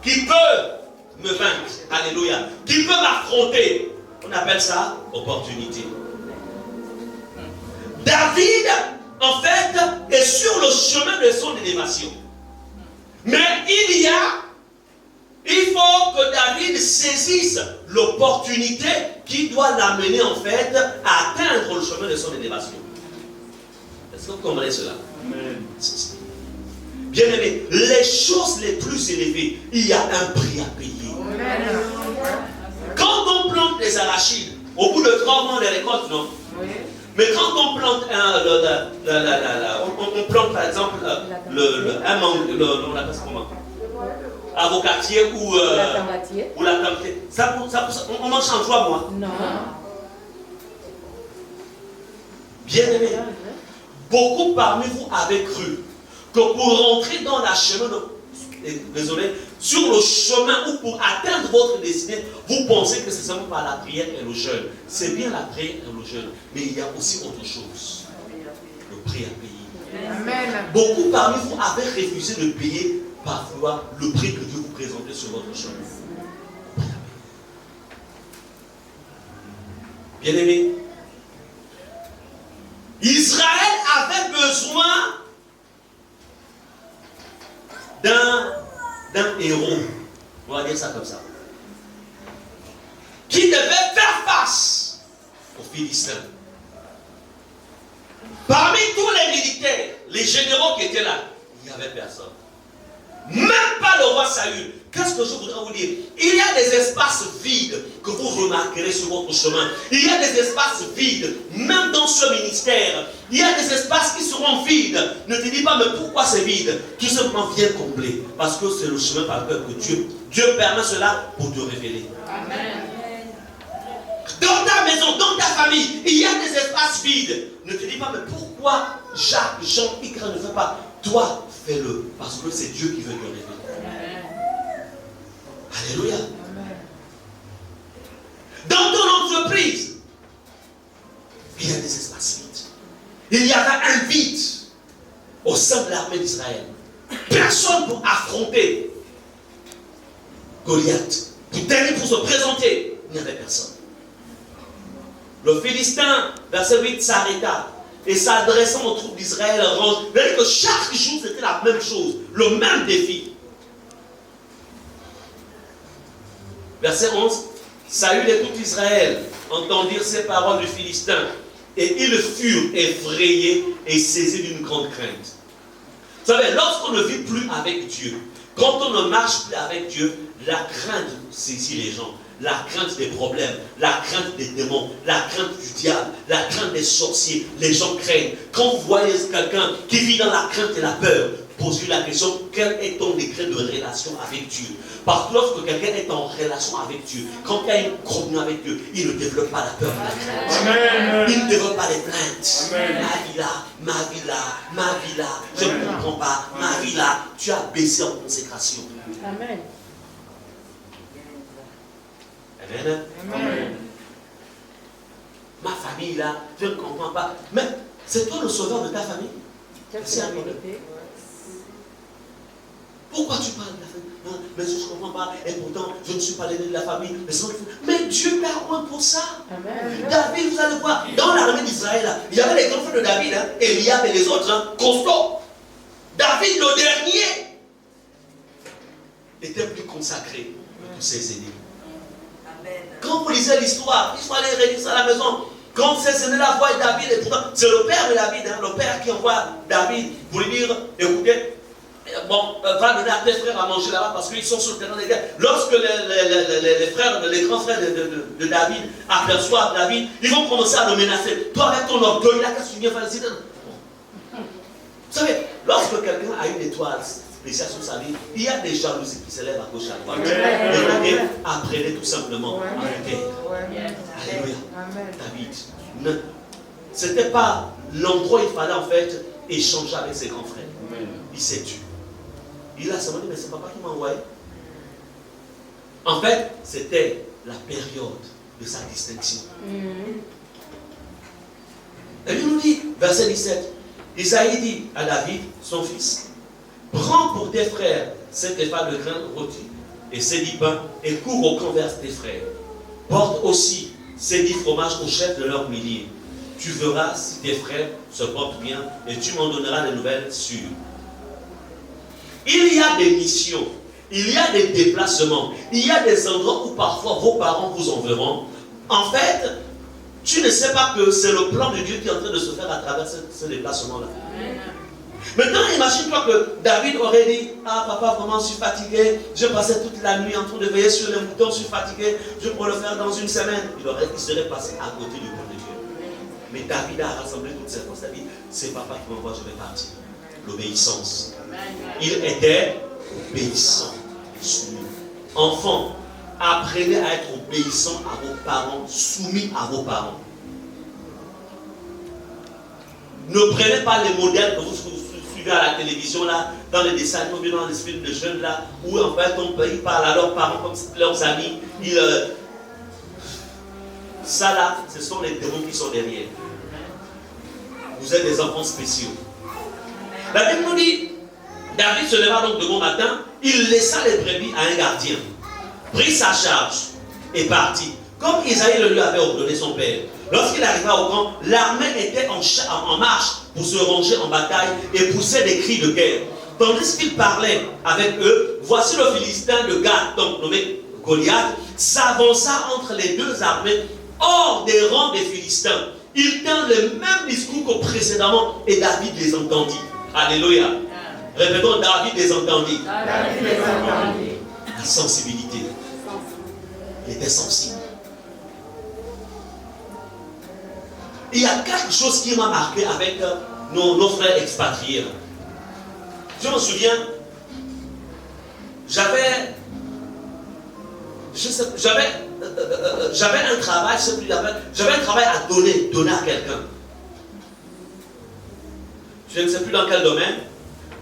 Speaker 1: qui peut me vaincre. Alléluia. Qui peut m'affronter. On appelle ça opportunité. David, en fait, est sur le chemin de son élévation. Mais il faut que David saisisse l'opportunité qui doit l'amener en fait à atteindre le chemin de son élévation. Est-ce que vous comprenez cela? Bien aimé, les choses les plus élevées, il y a un prix à payer. Quand on plante des arachides, au bout de 3 mois on les récolte, non? Mais quand on plante on plante par exemple un mangue, on l'appelle comment? Avocatier ou la tamatier. On mange en 3 mois.
Speaker 3: Non.
Speaker 1: Bien aimé, beaucoup parmi vous avez cru que pour rentrer dans la chemin, sur le chemin ou pour atteindre votre destinée, vous pensez que c'est seulement par la prière et le jeûne. C'est bien la prière et le jeûne, mais il y a aussi autre chose. Le prix à payer.
Speaker 2: Amen.
Speaker 1: Beaucoup parmi vous avez refusé de payer parfois le prix que Dieu vous présenter sur votre chemin. Bien-aimé, Israël avait besoin d'un héros, on va dire ça comme ça, qui devait faire face aux Philistins. Parmi tous les militaires, les généraux qui étaient là, il n'y avait personne. Même pas le roi Saül. Qu'est-ce que je voudrais vous dire? Il y a des espaces vides que vous remarquerez sur votre chemin. Il y a des espaces vides, même dans ce ministère. Il y a des espaces qui seront vides. Ne te dis pas, mais pourquoi c'est vide? Tout simplement, viens combler. Parce que c'est le chemin par lequel Dieu permet cela pour te révéler.
Speaker 2: Amen.
Speaker 1: Dans ta maison, dans ta famille, il y a des espaces vides. Ne te dis pas, mais pourquoi Jacques, Jean, Icra ne fait pas? Toi, fais-le. Parce que c'est Dieu qui veut te révéler. Alléluia. Dans ton entreprise, il y a des espaces vides. Il y avait un vide au sein de l'armée d'Israël. Personne pour affronter Goliath. Pour se présenter, il n'y avait personne. Le Philistin, verset 8, s'arrêta et s'adressant aux troupes d'Israël, c'est-à-dire que chaque jour c'était la même chose, le même défi. Verset 11, Saül et tout Israël entendirent ces paroles du Philistin et ils furent effrayés et saisis d'une grande crainte. Vous savez, lorsqu'on ne vit plus avec Dieu, quand on ne marche plus avec Dieu, la crainte saisit les gens. La crainte des problèmes, la crainte des démons, la crainte du diable, la crainte des sorciers. Les gens craignent. Quand vous voyez quelqu'un qui vit dans la crainte et la peur, posez-lui la question, quel est ton degré de relation avec Dieu? Parce que lorsque quelqu'un est en relation avec Dieu, quand il y a une communion avec Dieu, il ne développe pas la peur. Amen. Il ne développe pas les plaintes. Amen. Ma vie là, ma vie là, ma vie là, je ne comprends pas, ma vie là, tu as baissé en consécration.
Speaker 2: Amen.
Speaker 1: Amen. Amen. Ma famille là, je ne comprends pas. Mais c'est toi le sauveur de ta famille. C'est un problème. Pourquoi tu parles de la famille? Non, mais je ne comprends pas. Et pourtant, je ne suis pas l'aîné de la famille. Mais Dieu t'a oint pour ça. Amen. David, vous allez voir, dans l'armée d'Israël, il y avait les grands frères de David, Eliab et les autres, costauds. David, le dernier, était plus consacré que tous ses aînés. Quand vous lisez l'histoire, il faut aller relire ça à la maison. Quand ces aînés-là voient David, et pourtant, c'est le père de David, le père qui envoie David pour lui dire, écoutez, bon, va donner à tes frères à manger là-bas parce qu'ils sont sur le terrain des guerres. Lorsque les grands frères de David aperçoivent David, ils vont commencer à le menacer. Toi, avec ton orgueil, là, qu'est-ce que tu viens faire ici? Vous savez, lorsque quelqu'un a une étoile spéciale sur sa vie, il y a des jalousies qui s'élèvent à gauche et à droite. Et apprenez tout simplement à le taire. Alléluia. David, ce n'était pas l'endroit où il fallait en fait échanger avec ses grands frères. Il s'est tué. Il a seulement dit, mais c'est papa qui m'a envoyé. En fait, c'était la période de sa distinction. Et il nous dit, verset 17, Isaïe dit à David, son fils, prends pour tes frères cette épave de grain rôti et ces 10 pains et cours au converse tes frères. Porte aussi ces 10 fromages au chef de leurs milliers. Tu verras si tes frères se portent bien et tu m'en donneras des nouvelles sûres. Il y a des missions, il y a des déplacements, il y a des endroits où parfois vos parents vous enverront. En fait, tu ne sais pas que c'est le plan de Dieu qui est en train de se faire à travers ce déplacement-là. Maintenant, imagine-toi que David aurait dit, ah papa, vraiment je suis fatigué, je passais toute la nuit en train de veiller sur les moutons, je suis fatigué, je pourrais le faire dans une semaine. Il serait passé à côté du plan de Dieu. Mais David a rassemblé toutes ses forces. David, c'est papa qui m'envoie, je vais partir. L'obéissance. Il était obéissant, soumis. Enfants, apprenez à être obéissant à vos parents, soumis à vos parents. Ne prenez pas les modèles que vous suivez à la télévision, là, dans les dessins, ou bien dans les films de jeunes, là, où en fait ils parlent à leurs parents comme leurs amis. Ça là, ce sont les démons qui sont derrière. Vous êtes des enfants spéciaux. La Bible nous dit, David se leva donc de bon matin, il laissa les brebis à un gardien, prit sa charge et partit, comme Isaïe le lui avait ordonné son père. Lorsqu'il arriva au camp, l'armée était en marche pour se ranger en bataille et poussait des cris de guerre. Tandis qu'il parlait avec eux, voici le Philistin de Gath, donc nommé Goliath, s'avança entre les deux armées hors des rangs des Philistins. Il tint le même discours que précédemment et David les entendit. Alléluia. Répétons, David les entendit.
Speaker 2: David les entendit.
Speaker 1: La sensibilité. Il était sensible. Il y a quelque chose qui m'a marqué avec nos frères expatriés. Je me souviens, j'avais un travail, j'avais un travail à donner à quelqu'un. Je ne sais plus dans quel domaine.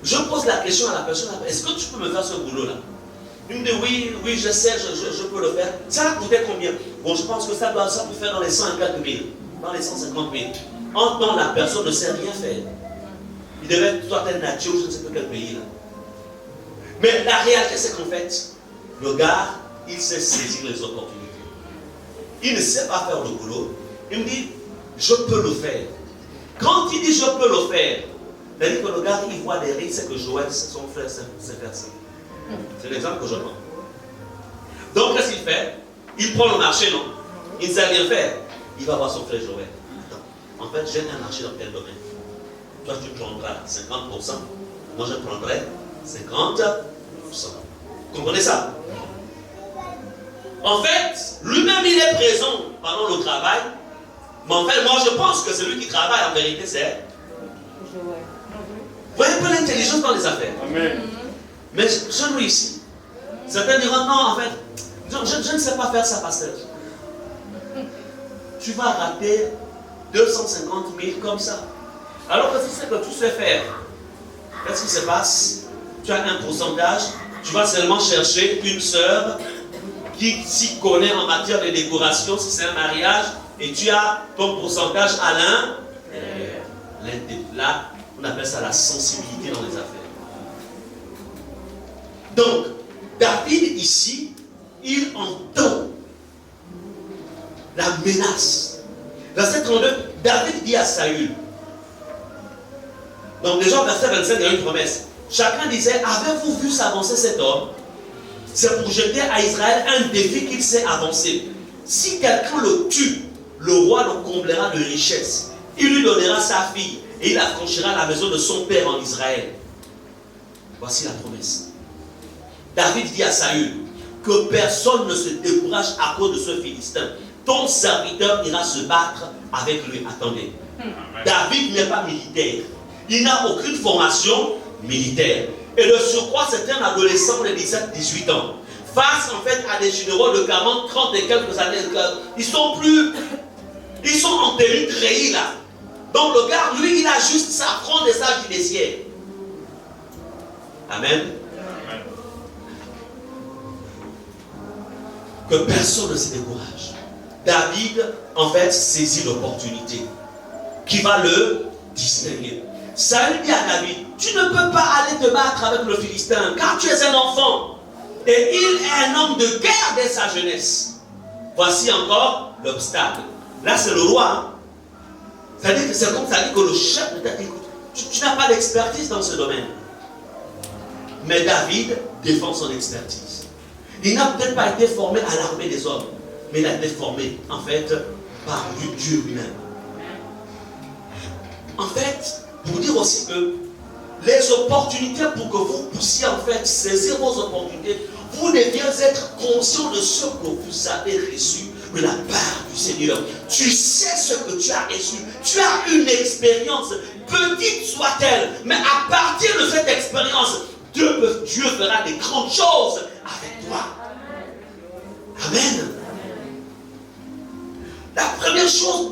Speaker 1: Je pose la question à la personne, est-ce que tu peux me faire ce boulot-là? Il me dit, oui, je sais, je peux le faire. Ça va coûter combien? Bon, je pense que ça peut faire dans les 100 et quelques mille, dans les 150 000. En temps, la personne ne sait rien faire. Il devait soit être nature, je ne sais pas quel pays là. Mais la réalité, c'est qu'en fait, le gars, il sait saisir les opportunités. Il ne sait pas faire le boulot. Il me dit, je peux le faire. Quand il dit je peux le faire, c'est-à-dire que le gars, il voit des risques, c'est que Joël, son frère, c'est faire ça. C'est l'exemple que je prends. Donc, qu'est-ce qu'il fait? Il prend le marché, non? Il ne sait rien faire. Il va voir son frère Joël. Attends, en fait, j'ai un marché dans quel domaine? Toi, tu prendras 50%. Moi, je prendrai 50%. Vous comprenez ça? En fait, lui-même, il est présent pendant le travail. Mais en fait, moi, je pense que celui qui travaille, en vérité, c'est... Vous voyez un peu l'intelligence dans les affaires.
Speaker 2: Amen.
Speaker 1: Mais chez nous ici, certains diront, non, en fait, je ne sais pas faire ça, pasteur. Tu vas rater 250 000 comme ça. Alors que si c'est que tu sais faire, qu'est-ce qui se passe? Tu as un pourcentage, tu vas seulement chercher une sœur qui s'y connaît en matière de décoration, si c'est un mariage, et tu as ton pourcentage à là, on appelle ça la sensibilité dans les affaires. Donc, David ici, il entend la menace. Verset 32, David dit à Saül, donc déjà, verset 25, il y a une promesse. Chacun disait, avez-vous vu s'avancer cet homme? C'est pour jeter à Israël un défi qu'il s'est avancé. Si quelqu'un le tue, le roi le comblera de richesses. Il lui donnera sa fille et il affranchira la maison de son père en Israël. Voici la promesse. David dit à Saül que personne ne se décourage à cause de ce Philistin. Ton serviteur ira se battre avec lui. Attendez. David n'est pas militaire. Il n'a aucune formation militaire. Et de surcroît, c'est un adolescent de 17-18 ans. Face en fait à des généraux de 40, 30 et quelques années. Ils sont en tenue treillis là. Donc le gars, lui, il a juste sa fronde et sa judiciaire. Amen. Que personne ne se décourage. David, en fait, saisit l'opportunité qui va le distinguer. Saül dit à David, tu ne peux pas aller te battre avec le Philistin, car tu es un enfant. Et il est un homme de guerre dès sa jeunesse. Voici encore l'obstacle. Là, c'est le roi. Hein? C'est-à-dire que c'est comme ça dit que le chef de ta écoute. Tu n'as pas d'expertise dans ce domaine. Mais David défend son expertise. Il n'a peut-être pas été formé à l'armée des hommes, mais il a été formé, en fait, par Dieu lui-même. En fait, pour dire aussi que les opportunités, pour que vous puissiez en fait saisir vos opportunités, vous deviez être conscient de ce que vous avez reçu de la part du Seigneur. Tu sais ce que tu as reçu. Tu as une expérience, petite soit-elle, mais à partir de cette expérience, Dieu fera des grandes choses avec toi. Amen. La première chose